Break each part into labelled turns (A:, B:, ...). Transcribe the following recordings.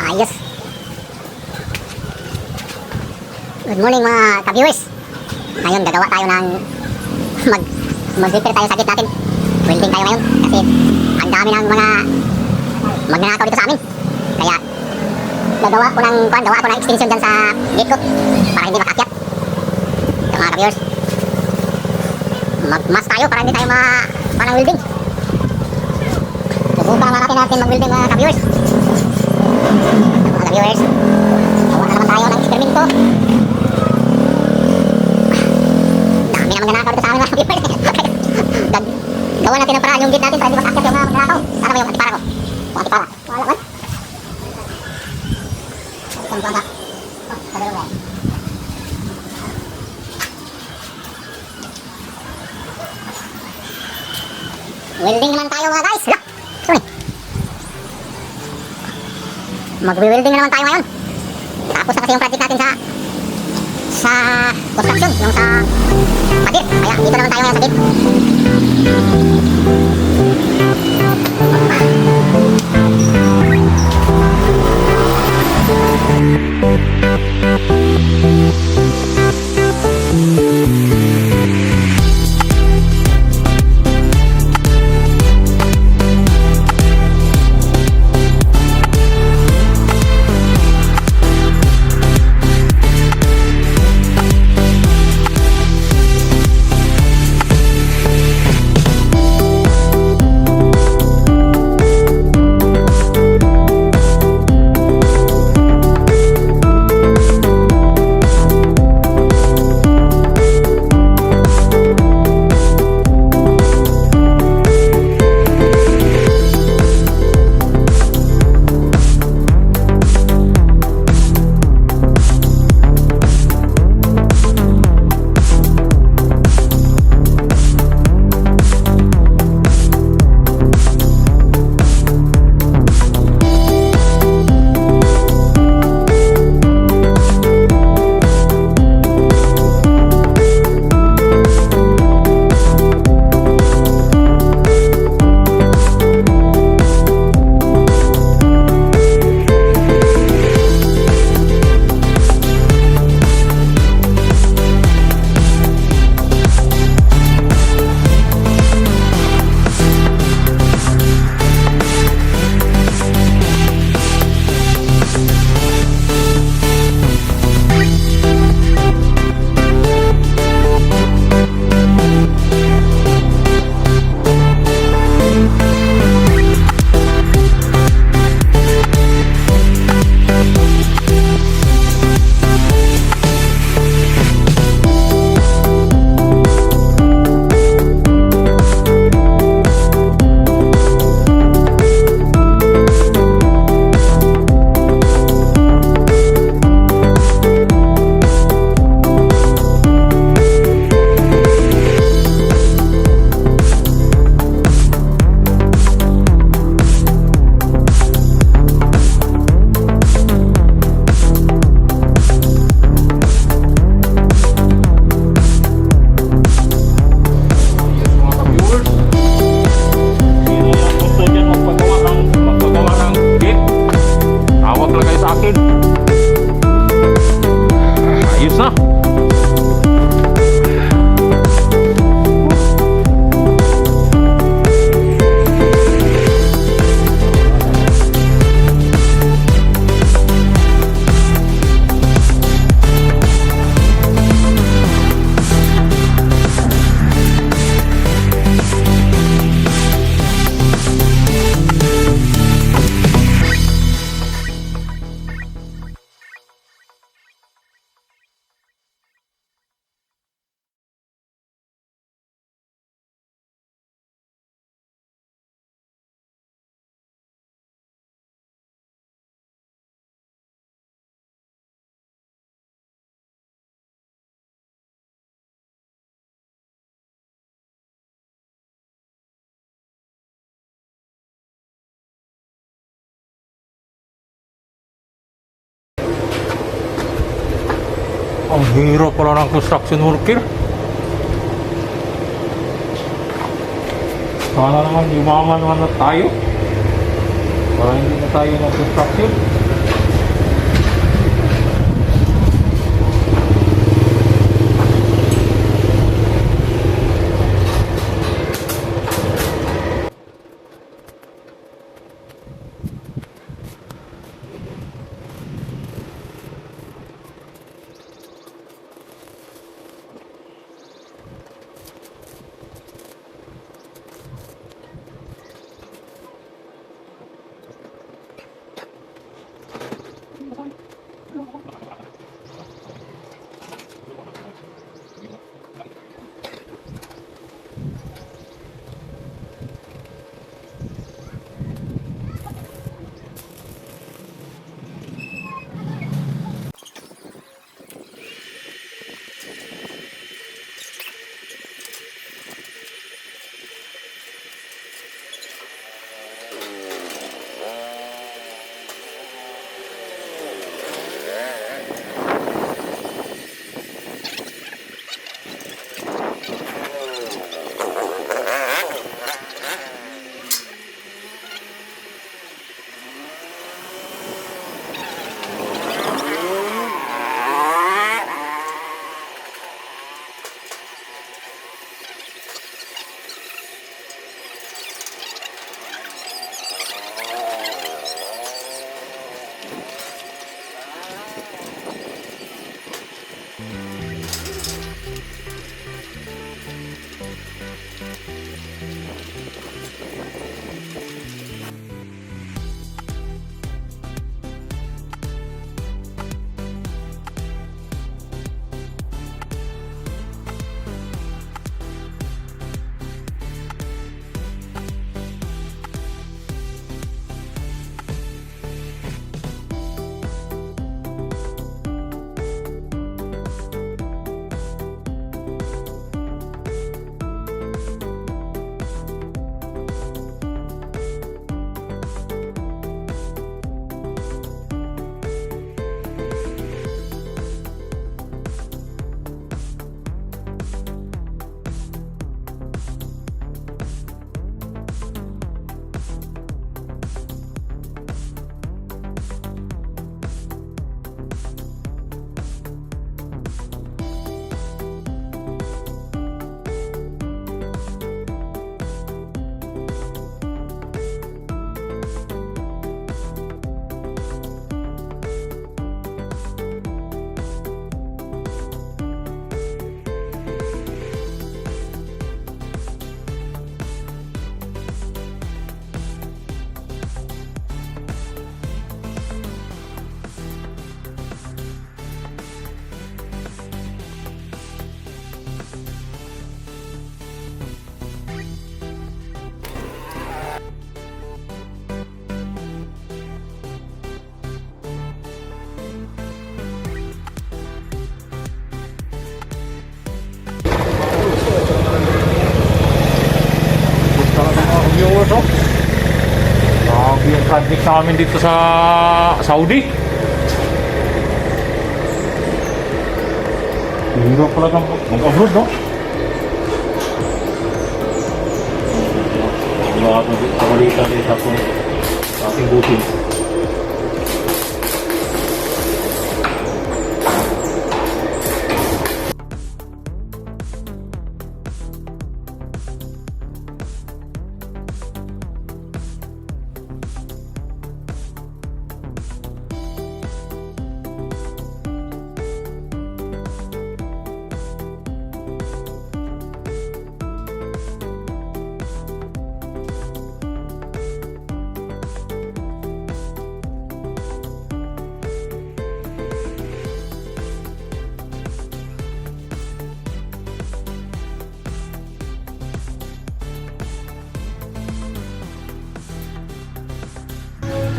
A: Ayos. Good morning mga ka-viewers. Ngayon gagawa tayo ng mag-repair tayo sa gate natin. Welding tayo ngayon kasi ang dami ng mga magnanakaw dito sa amin. Kaya gawa ako ng extension dyan sa gate ko para hindi makakyat. So, mga ka-viewers, mag-mas tayo para hindi tayo panang welding. Subukan naman natin mag-welding mga ka-viewers. Mga ka-viewers, gawa na naman tayo ng eksperimento. Dami na magnanakaw dito sa amin mga ka-viewers. Gawa natin ang paraan yung gate natin para hindi makakyat yung mga magnanakaw. Sana mo yung antipara ko. Yung antipara. Wala man. Welding naman tayo mga guys. Look. Sorry. Mag-welding na naman tayo ngayon. Tapos na kasi yung project natin sa construction, yung sa padir. Kaya dito naman tayo ngayon sa gate.
B: Ayos na. Ang hirap pala ng construction worker. Sana naman yumaman naman na tayo para hindi na tayo mag-construction. technique namin dito sa Saudi. Hirap pala ng mag-abroad, no? Lahat ng kabalitan sa ating butin.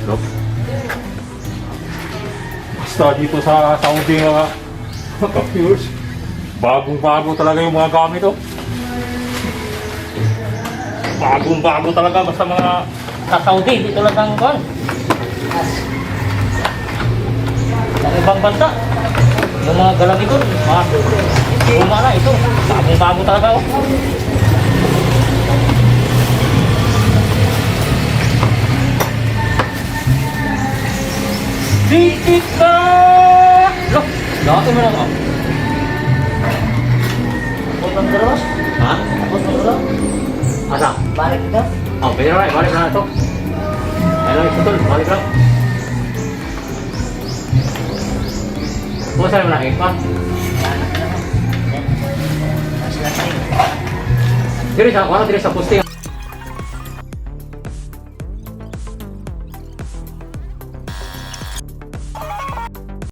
B: No? Basta dito sa Saudi mga viewers, bagong-bago talaga yung mga gamit, oh. Bagong-bago talaga basta mga
C: Sa Saudi, dito lang ang kwan. Sa ibang bansa, yung mga galagi doon, mga luma na ito. Bagong-bago talaga, oh. Dikit na! Loh, dati mo lang, oh. Ako ng dalawas?
B: ha?
C: Ako ng dalawas?
B: Asa?
C: Balik ito?
B: Oh, pwede na, balik na ito. Ayun, ito tol, balik lang. Kung saan mo na pa? Diri sa, wala diri sa posting.